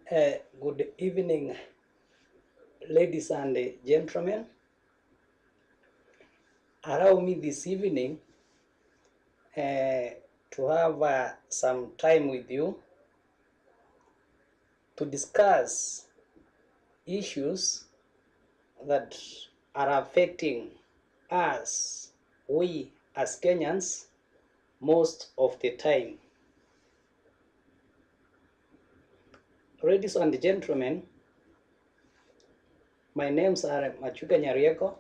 Good evening, ladies and gentlemen. Allow me this evening to have some time with you to discuss issues that are affecting us, we as Kenyans, most of the time. Ladies and gentlemen, my names are Machuka Nyarieko,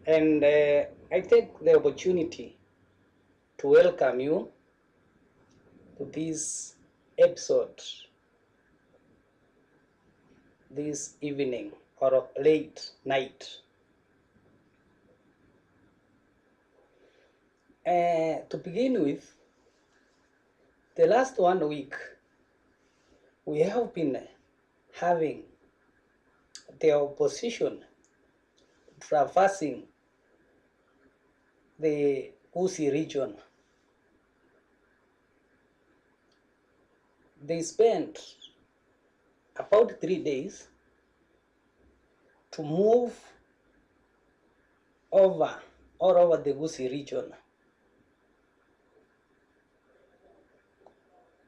and I take the opportunity to welcome you to this episode this evening or late night. To begin with, the last 1 week we have been having the opposition traversing the Gusii region. They spent about 3 days to move all over the Gusii region.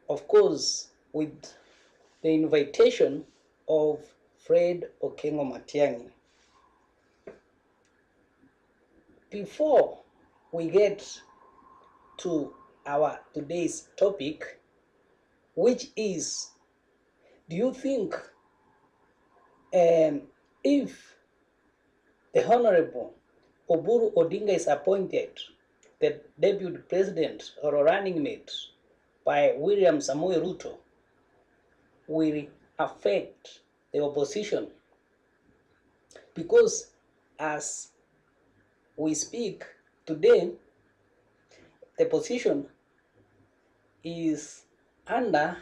Of course, with the invitation of Fred Okengo Matiang'i. Before we get to our today's topic, which is, do you think if the Honorable Oburu Odinga is appointed the deputy president or running mate by William Samoei Ruto, will affect the opposition? Because as we speak today, the position is under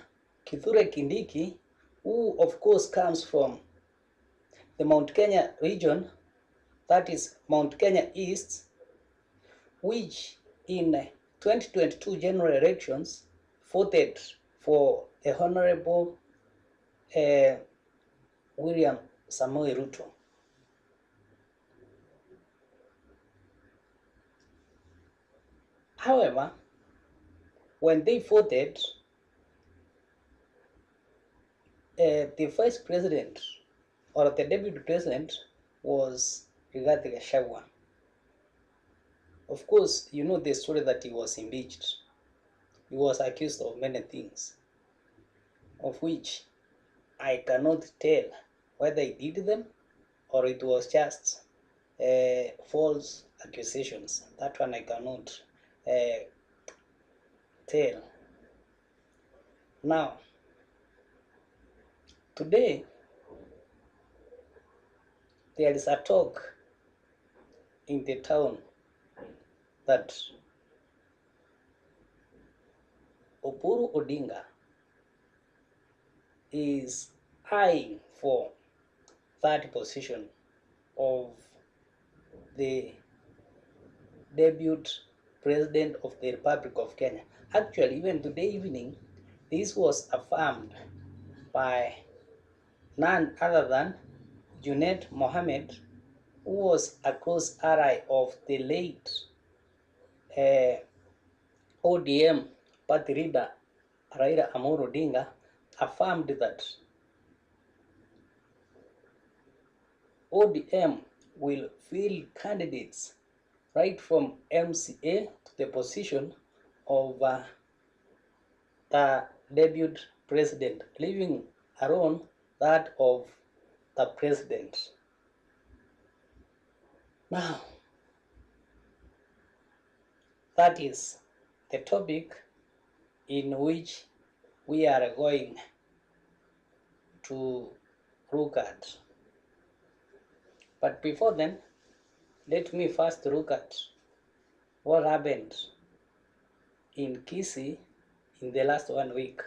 Kithure Kindiki, who of course comes from the Mount Kenya region, that is Mount Kenya East, which in 2022 general elections voted for the Honorable William Samoei Ruto. However, when they voted, the vice president or the deputy president was Rigathi Gachagua. Of course, you know the story that he was impeached. He was accused of many things, of which I cannot tell whether he did them or it was just false accusations. That one I cannot tell. Now, today, there is a talk in the town that Oburu Odinga is eyeing for third position of the deputy president of the Republic of Kenya. Actually, even today evening, this was affirmed by none other than Junet Mohammed, who was a close ally of the late ODM party leader Raila Amolo Odinga, affirmed that ODM will field candidates right from MCA to the position of the deputy president, leaving alone that of the president. Now, that is the topic in which we are going to look at. But before then, let me first look at what happened in Kisii in the last 1 week.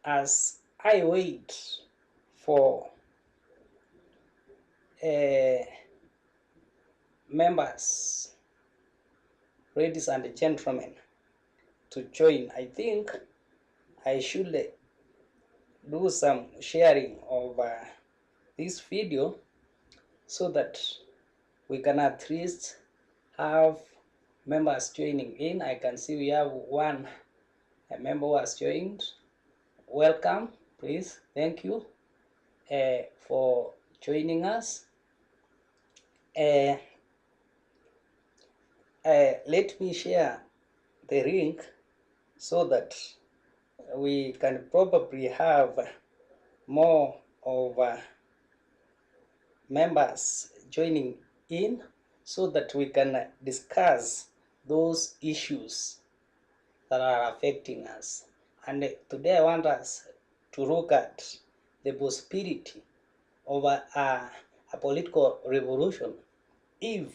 As I wait for members, ladies and gentlemen, to join. I think I should do some sharing of this video so that we can at least have members joining in. I can see we have a member who has joined. Welcome, please. Thank you for joining us. Let me share the link so that we can probably have more of members joining in so that we can discuss those issues that are affecting us. And today I want us to look at the possibility of a political revolution if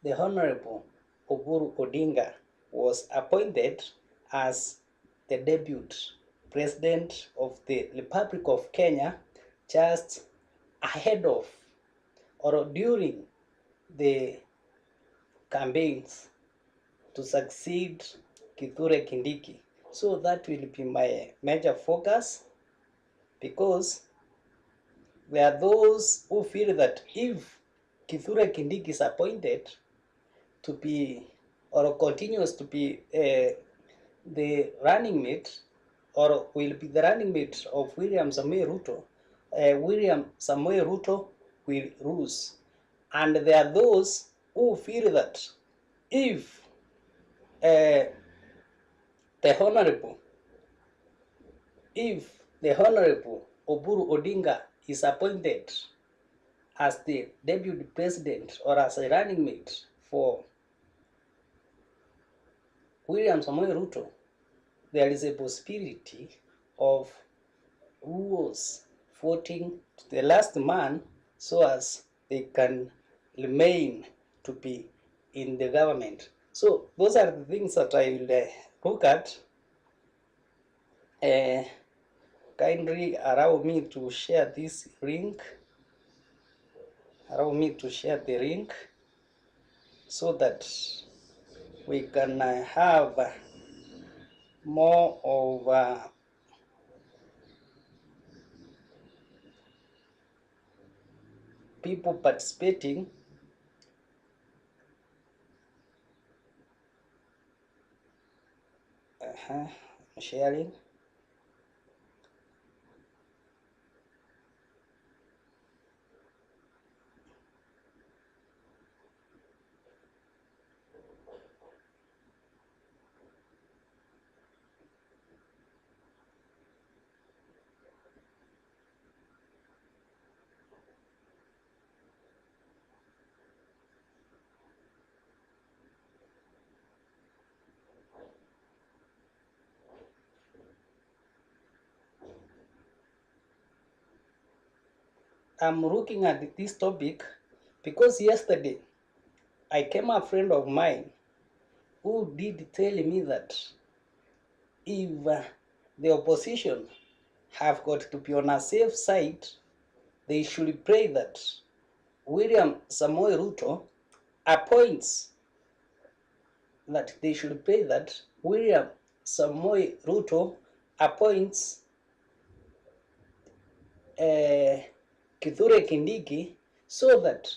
the Honorable Oburu Odinga was appointed as the debut president of the Republic of Kenya just ahead of or during the campaigns to succeed Kithure Kindiki. So that will be my major focus, because there are those who feel that if Kithure Kindiki is appointed to be or continues to be the running mate or will be the running mate of William Samoei Ruto, William Samoei Ruto will lose. And there are those who feel that if the Honorable Oburu Odinga is appointed as the deputy president or as a running mate for William Samoei Ruto, there is a possibility of Ruos voting to the last man so as they can remain to be in the government. So those are the things that I will look at. Kindly allow me to share this link. Allow me to share the link so that we can have more of people participating. Sharing. I'm looking at this topic because yesterday I came a friend of mine who did tell me that if the opposition have got to be on a safe side, they should pray that William Samoei Ruto appoints, that they should pray that William Samoei Ruto appoints Kithure Kindiki so that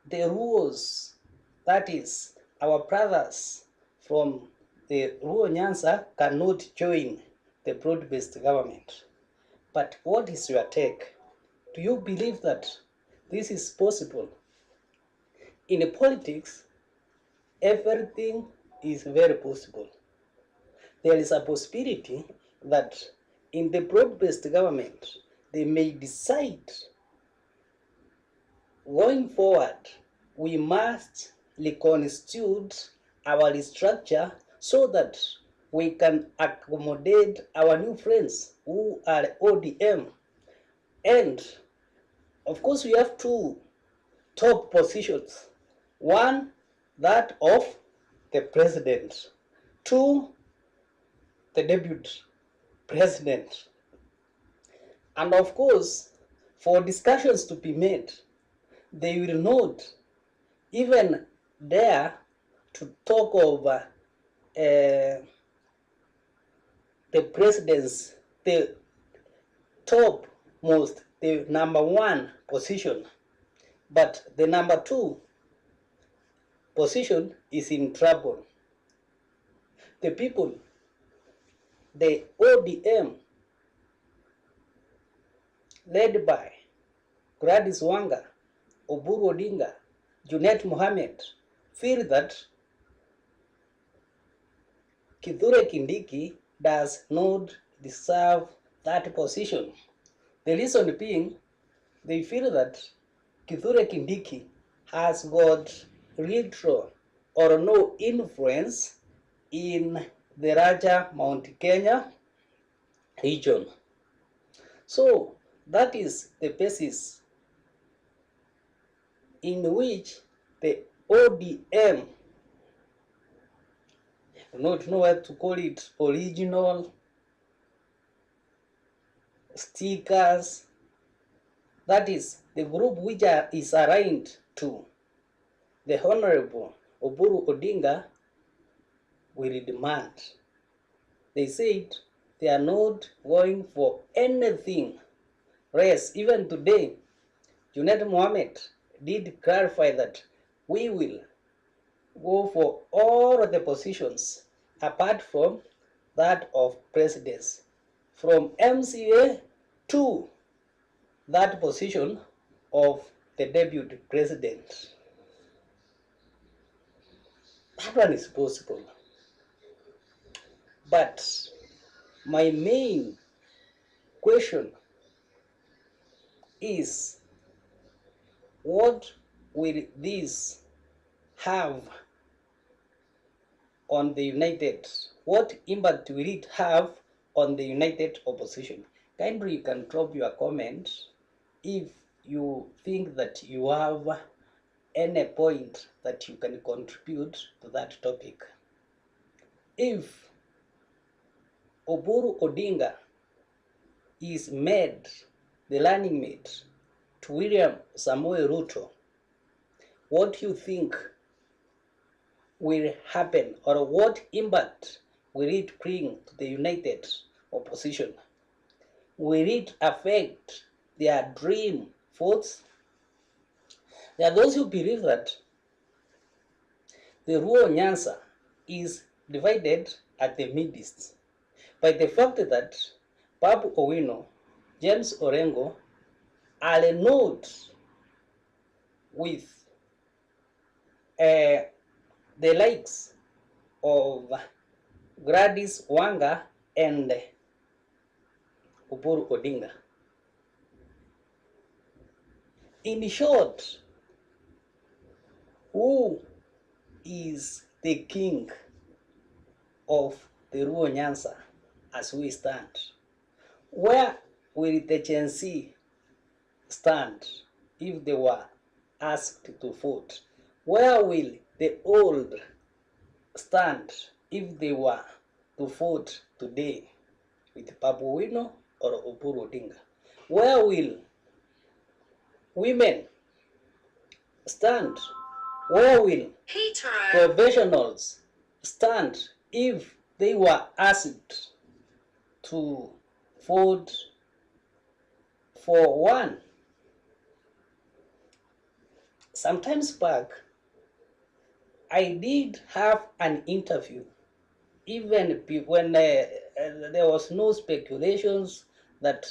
the Ruos, that is our brothers from the Ruo Nyanza, cannot join the broad-based government. But what is your take? Do you believe that this is possible? In politics, everything is very possible. There is a possibility that in the broad-based government, they may decide going forward, we must reconstitute our structure so that we can accommodate our new friends who are ODM. And of course, we have two top positions. One, that of the president. Two, the deputy president. And of course, for discussions to be made, they will not even dare to talk of uh, the president's, the top most, the number one position, but the number two position is in trouble. The people, the ODM, led by Gladys Wanga, Oburu Odinga, Junet Mohammed, feel that Kithure Kindiki does not deserve that position. The reason being, they feel that Kithure Kindiki has got little or no influence in the Raja Mount Kenya region. So that is the basis in which the ODM, I do not know what to call it, original, stickers, that is the group which is aligned to the Honorable Oburu Odinga, will demand. They said they are not going for anything less. Even today, Junet Mohammed did clarify that we will go for all of the positions apart from that of presidency, from MCA to that position of the deputy president. That one is possible. But my main question is, what will this have on the united, what impact will it have on the united opposition? Kindly you can drop your comment if you think that you have any point that you can contribute to that topic. If Oburu Odinga is made the running mate to William Samoei Ruto, what do you think will happen, or what impact will it bring to the united opposition? Will it affect their dream votes? There are those who believe that the Luo Nyanza is divided at the midst by the fact that Babu Owino, James Orengo are not with the likes of Gladys Wanga and Oburu Odinga. In short, who is the king of the Luo Nyanza as we stand? Where will the Gen Z stand if they were asked to vote? Where will the old stand if they were to vote today with Babu Owino or Oburu Odinga? Where will women stand? Where will professionals stand if they were asked to vote for one? Sometimes back, I did have an interview, even when there was no speculations that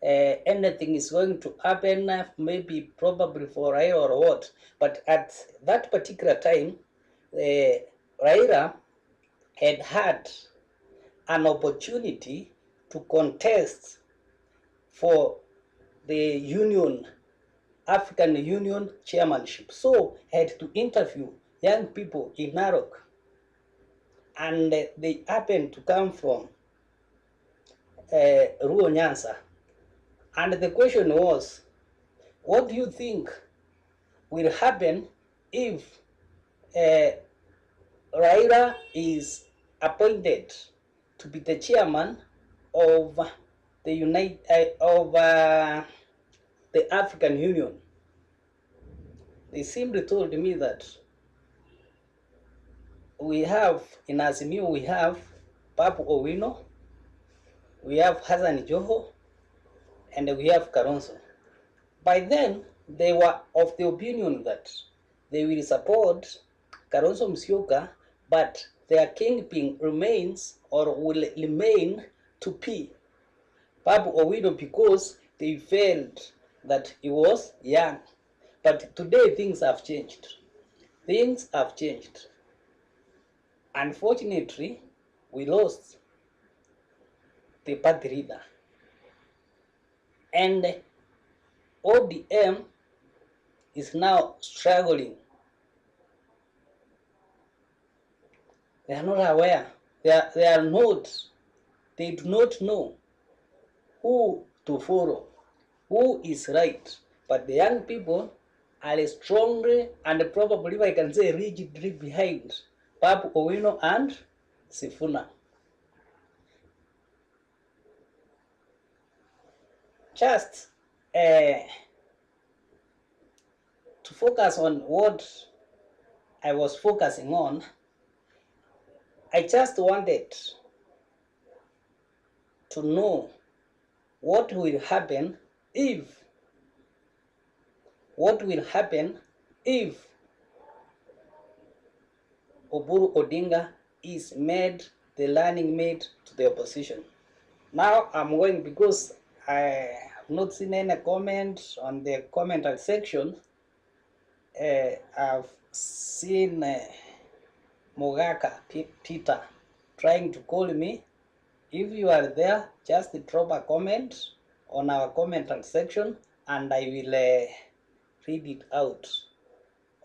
anything is going to happen, maybe probably for Raila or what. But at that particular time, Raila had an opportunity to contest for the Union, African Union chairmanship. So I had to interview young people in Narok, and they happened to come from Luo Nyanza. And the question was, what do you think will happen if Raila is appointed to be the chairman of the the African Union? They simply told me that we have in Azimio, we have Papu Owino, we have Hassan Joho, and we have Kalonzo. By then, they were of the opinion that they will support Kalonzo Musyoka, but their kingpin remains or will remain to P. Papu Owino, because they felt that he was young. But today things have changed. Things have changed. Unfortunately, we lost the party leader. And ODM is now struggling. They are not aware. They do not know who to follow, who is right. But the young people are strongly and probably, if I can say, rigidly behind Papu Owino and Sifuna. Just to focus on what I was focusing on, I just wanted to know what will happen if Oburu Odinga is made the running mate to the opposition. Now I'm going, because I have not seen any comment on the comment section. I've seen Mogaka Peter trying to call me. If you are there, just drop a comment on our comment section and I will read it out.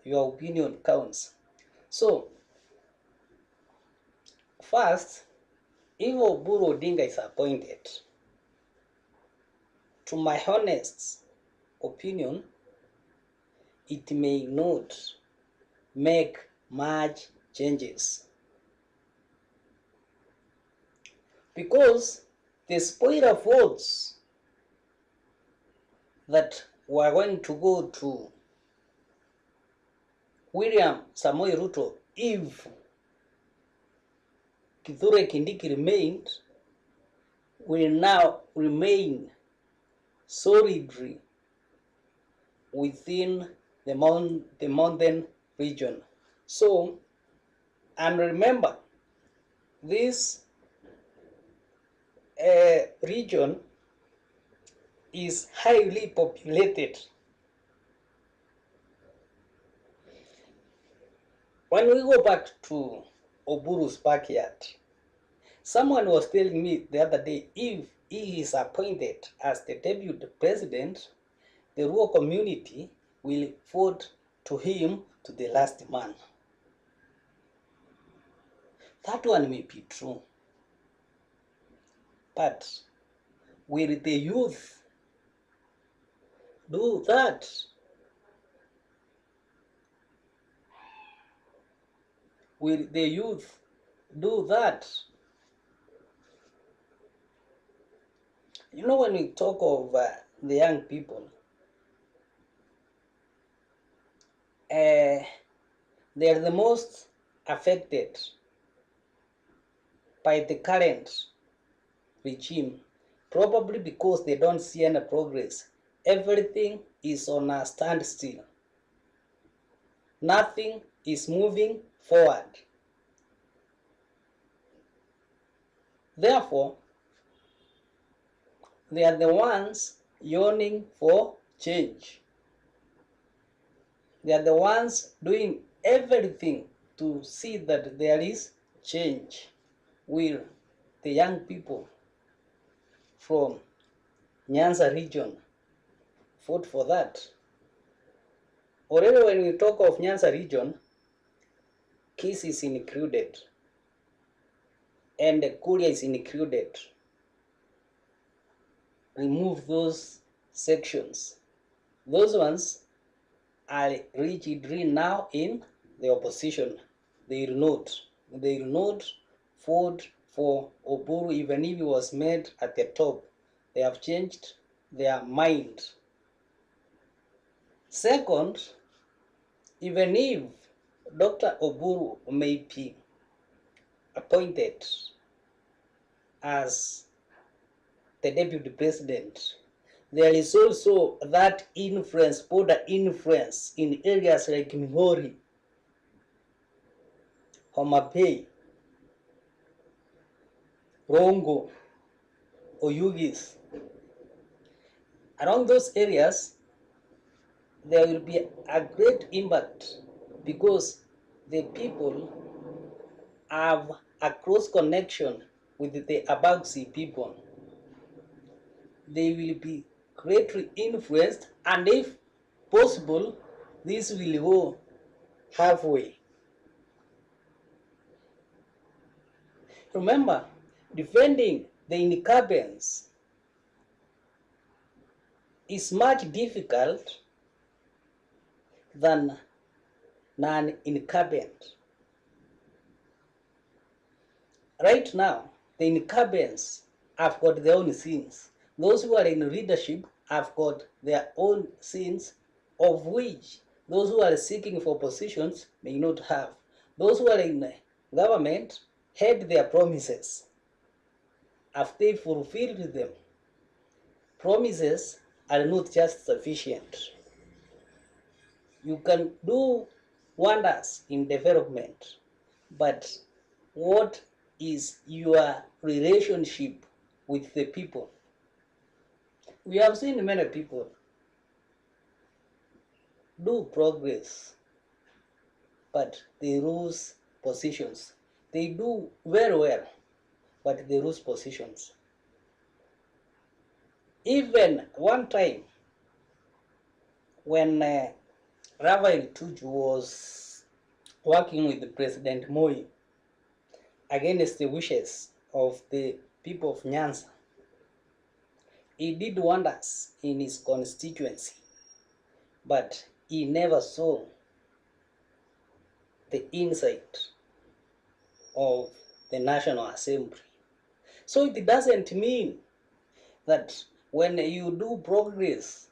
Your opinion counts. So, first, if Oburu Odinga is appointed, to my honest opinion, it may not make much changes, because the spoiler votes that were going to go to William Samoei Ruto if Kithure Kindiki remained will now remain solidly within the mountain region. So, and remember, this region is highly populated. When we go back to Oburu's backyard, someone was telling me the other day, if he is appointed as the deputy president, the rural community will vote to him to the last man. That one may be true. But will the youth do that? Will the youth do that? You know, when we talk of the young people, they are the most affected by the current regime, probably because they don't see any progress. Everything is on a standstill. Nothing is moving forward. Therefore, they are the ones yearning for change. They are the ones doing everything to see that there is change. Will the young people from Nyanza region vote for that? Already when we talk of Nyanza region, Kis is included and Kuria is included. Remove those sections. Those ones are rigidly now in the opposition. They will not vote for Oburu even if he was made at the top. They have changed their mind. Second, even if Dr. Oburu may be appointed as the deputy president, there is also that influence, border influence in areas like Migori, Homa Bay, Rongo, Oyugis. Around those areas, there will be a great impact because the people have a close connection with the Abagsi people. They will be greatly influenced, and if possible, this will go halfway. Remember, defending the incumbents is much difficult than non-incumbent. Right now, the incumbents have got their own sins. Those who are in leadership have got their own sins, of which those who are seeking for positions may not have. Those who are in government had their promises. Have they fulfilled them? Promises are not just sufficient. You can do wonders in development, but what is your relationship with the people? We have seen many people do progress, but they lose positions. They do very well, but they lose positions. Even one time when Rafael Tuju was working with President Moi against the wishes of the people of Nyanza, he did wonders in his constituency, but he never saw the insight of the National Assembly. So it doesn't mean that when you do progress,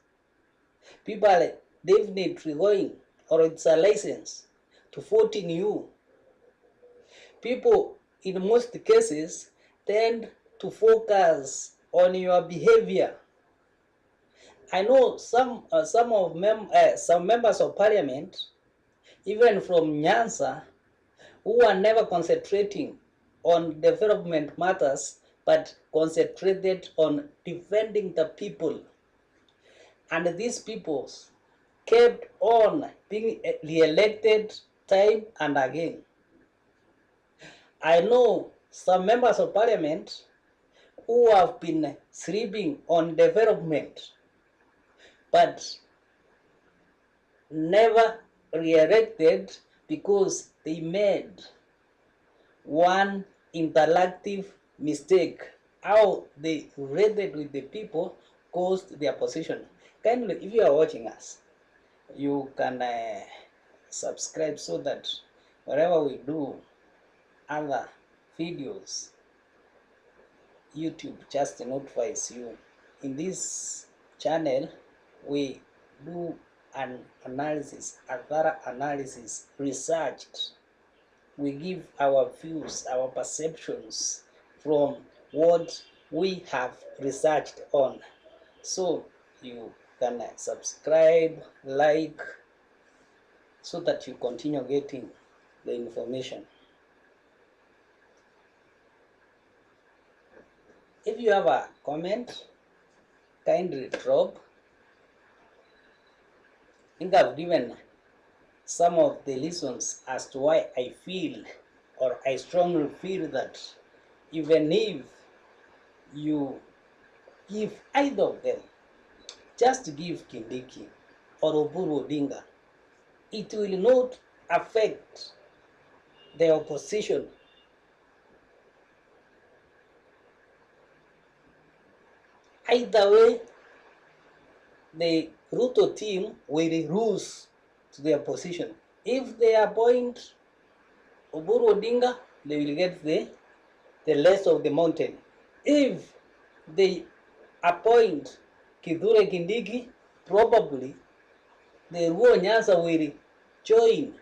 people are definitely going, or it's a license to vote in you. People, in most cases, tend to focus on your behavior. I know some members of parliament, even from Nyanza, who are never concentrating on development matters, but concentrated on defending the people. And these people kept on being re-elected time and again. I know some members of parliament who have been sleeping on development, but never re-elected because they made one interactive mistake. How they related with the people caused their position. Kindly, if you are watching us, you can subscribe so that wherever we do other videos, YouTube just notifies you. In this channel, we do an analysis, a thorough analysis, researched. We give our views, our perceptions from what we have researched on. So you can subscribe, like, so that you continue getting the information. If you have a comment, kindly drop. I think I've given some of the reasons as to why I feel, or I strongly feel, that even if you give either of them, just give Kindiki or Oburu Odinga, it will not affect the opposition. Either way, the Ruto team will lose to their position. If they appoint Oburu Odinga, they will get the rest of the mountain. If they appoint Kithure Kindiki, probably the Luo Nyanza will join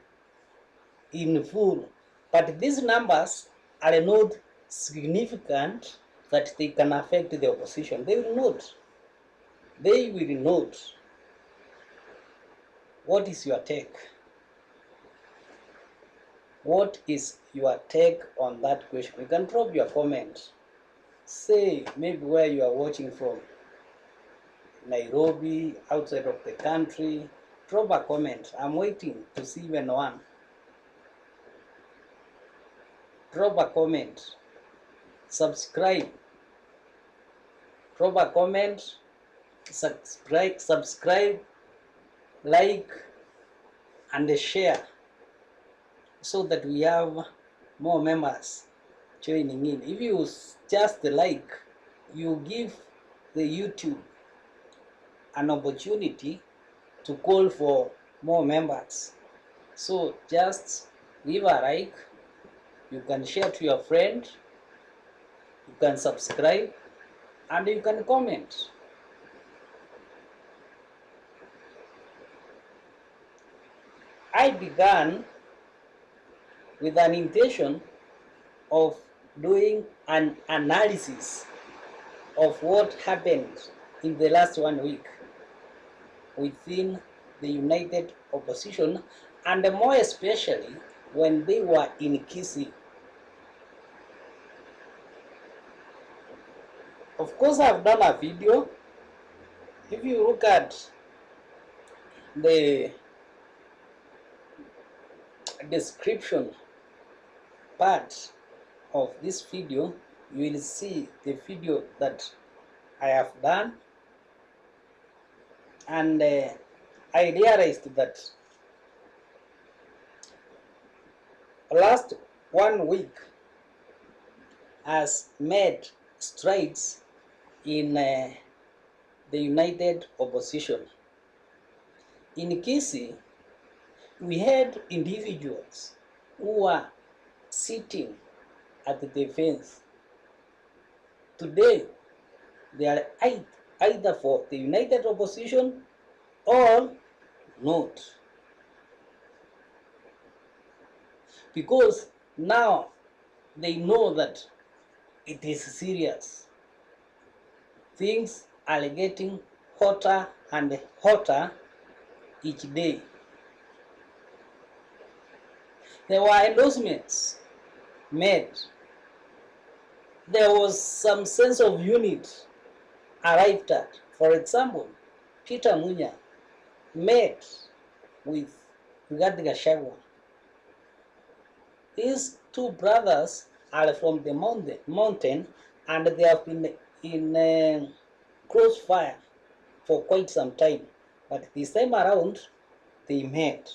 in full. But these numbers are not significant that they can affect the opposition. They will not. They will not. What is your take? What is your take on that question? You can drop your comment. Say maybe where you are watching from. Nairobi, outside of the country. Drop a comment. I'm waiting to see even one. Drop a comment. Subscribe. Drop a comment. Subscribe, like, and share, so that we have more members joining in. If you just like, you give the YouTube an opportunity to call for more members. So just leave a like, you can share to your friend, you can subscribe, and you can comment. I began with an intention of doing an analysis of what happened in the last 1 week within the United Opposition, and more especially when they were in Kisii. Of course, I've done a video. If you look at the description part of this video, you will see the video that I have done, and I realized that last 1 week has made strides in the United Opposition. In Kisii, we had individuals who were sitting at the fence. Today, they are either for the United Opposition or not. Because now they know that it is serious. Things are getting hotter and hotter each day. There were endorsements made. There was some sense of unity arrived at. For example, Peter Munya met with Wiil the United. These two brothers are from the mountain, and they have been in crossfire for quite some time. But this time around, they met.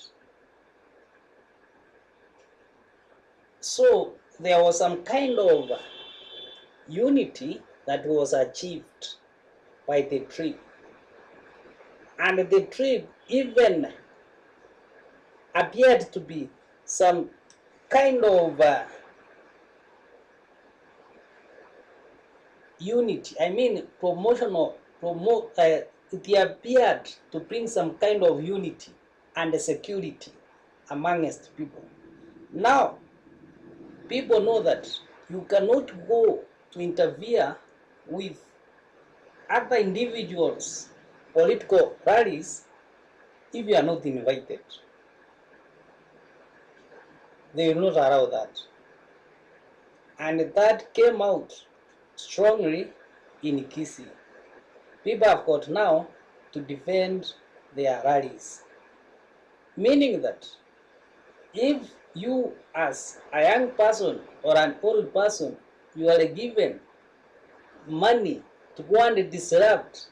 So there was some kind of unity that was achieved by the trip. And the trip even appeared to be some kind of unity. I mean, it appeared to bring some kind of unity and security amongst people. Now, people know that you cannot go to interfere with other individuals' political rallies if you are not invited. They will not allow that. And that came out strongly in Kisii. People have got now to defend their rallies. Meaning that if you as a young person or an old person, you are given money to go and disrupt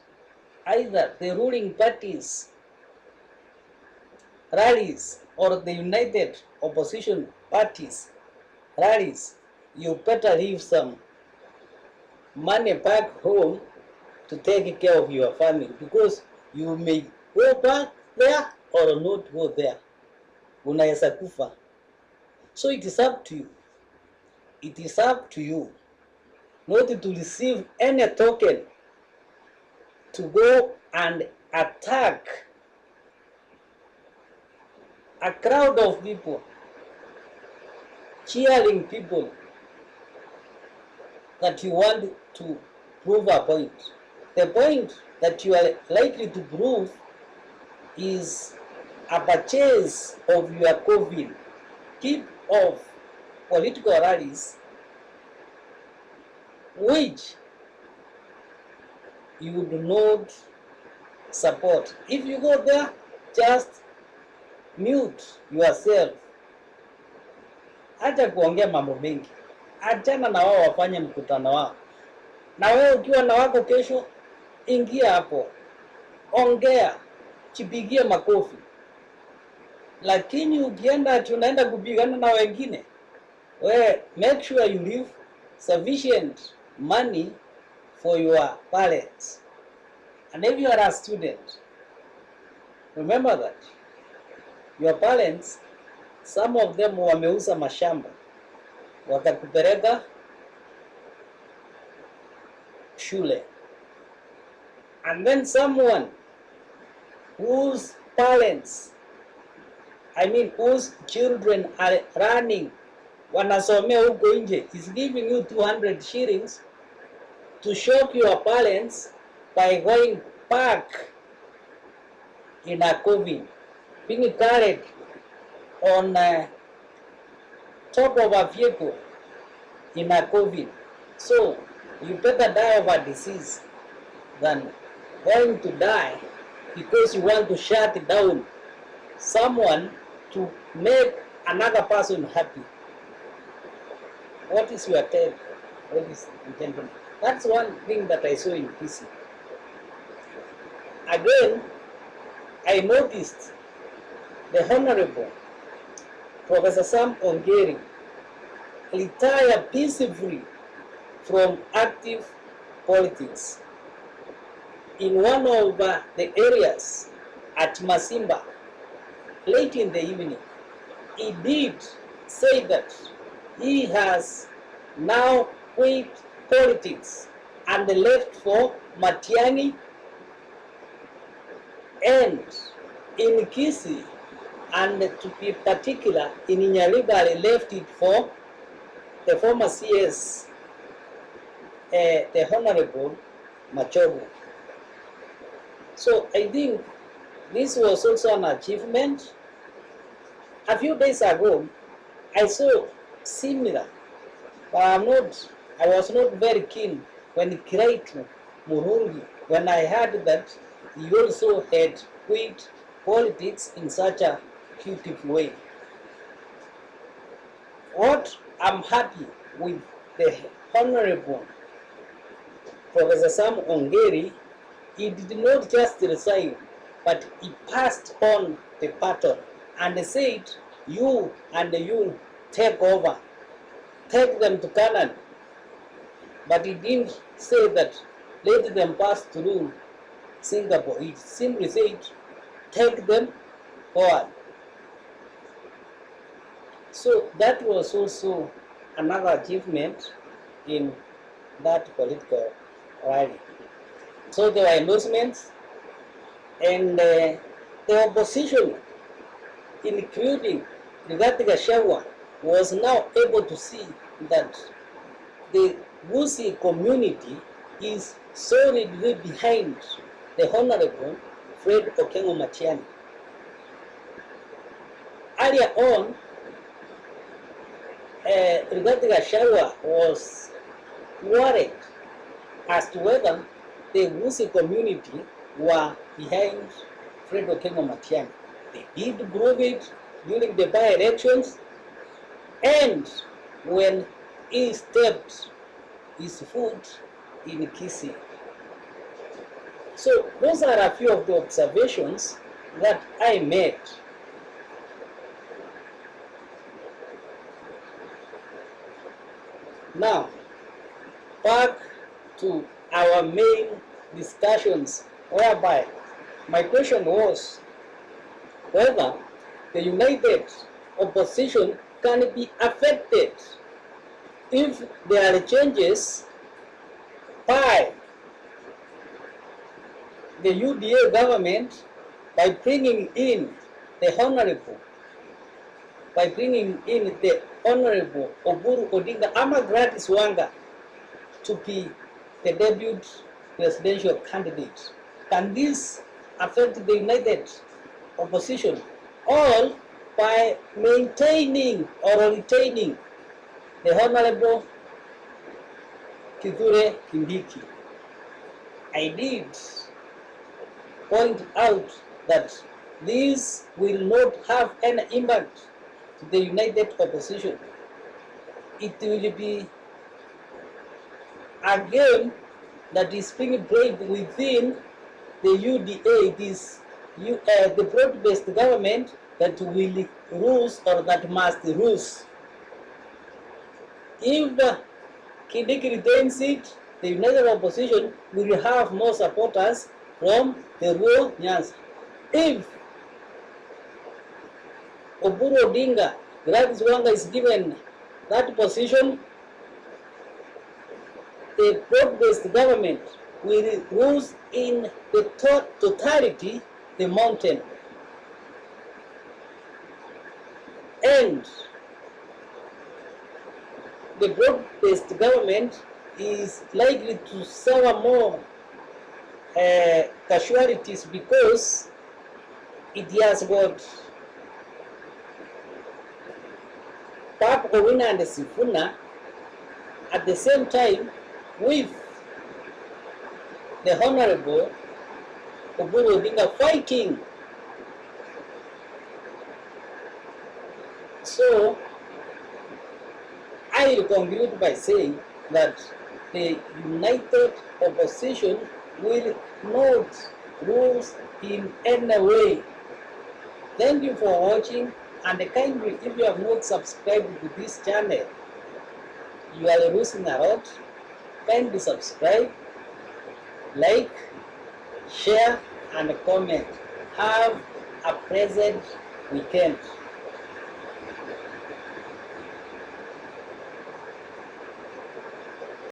either the ruling party's rallies or the United Opposition parties' rallies, you better leave some money back home to take care of your family, because you may go back there or not go there. Unaweza kufa. So it is up to you. It is up to you not to receive any token to go and attack a crowd of people, cheering people, that you want to prove a point. The point that you are likely to prove is a purchase of your COVID kit of political rallies, which you do not support. If you go there, just mute yourself. Acha kuongea mambo mengi, achana na wao wafanye mkutano wao. Na wewe ukiwa na wako kesho, ingia hapo, ongea, chipigie makofi. Lakini ukienda tunaenda kupigana na wengine, we make sure you leave sufficient money for your parents. And if you are a student, remember that your parents, some of them wameuza mashamba wakakupeleka shule, and then someone whose parents, whose children are running, wanasomea huko nje, is giving you 200 shillings to shock your parents by going back in a COVID, being carried on top of a vehicle in a COVID. So you better die of a disease than going to die because you want to shut down someone to make another person happy. What is your take, ladies and gentlemen? That's one thing that I saw in PC. Again, I noticed the Honorable Professor Sam Ongeri retire peacefully from active politics. In one of the areas at Masimba, late in the evening, he did say that he has now quit politics and left for Matiang'i, and in Kisii, and to be particular, in Nyaribari, left it for the former CS, the Honorable Machogu. So I think this was also an achievement. A few days ago, I saw similar, but I was not very keen when Kiraitu Murungi, when I heard that he also had quit politics in such a beautiful way. What I'm happy with the Honorable Professor Sam Ongeri, he did not just resign, but he passed on the baton and said, you and you take over, take them to Canaan. But he didn't say that let them pass through Singapore. He simply said, take them forward. So that was also another achievement in that political rally. So there were endorsements, and the opposition, including Rigathi Gachagua, was now able to see that the Gusii community is solidly behind the Honorable Fred Okengo Matiang'i. Earlier on, Rigathi Gachagua was worried as to whether the Gusii community were behind Fred Okengo Matiang'i. They did prove it during the by-elections, and when he stepped his foot in Kisii. So those are a few of the observations that I made. Now, back to our main discussions, whereby my question was whether the United Opposition can be affected if there are changes by the UDA government by bringing in the Honorable Oburu Odinga ama Gladys Wanga to be the debut presidential candidate. Can this affect the United Opposition? All by maintaining or retaining the Honorable Kithure Kindiki. I did point out that this will not have any impact to the United Opposition. It will be a game that is being played within the UDA, the broad-based government that will rule or that must rule. If Kindiki retains it, the United Opposition will have more supporters from the rural Nyanza. If Oburu Odinga, Gladys Wanga is given that position, the broad-based government will rule in the totality the mountain. And the broad-based government is likely to suffer more casualties because it has got Pap Owina and Sifuna at the same time with the Honorable Oburu Odinga fighting. So I will conclude by saying that the United Opposition will not lose in any way. Thank you for watching, and kindly, if you have not subscribed to this channel, you are losing a lot. Kindly subscribe, like, share and comment. Have a pleasant weekend.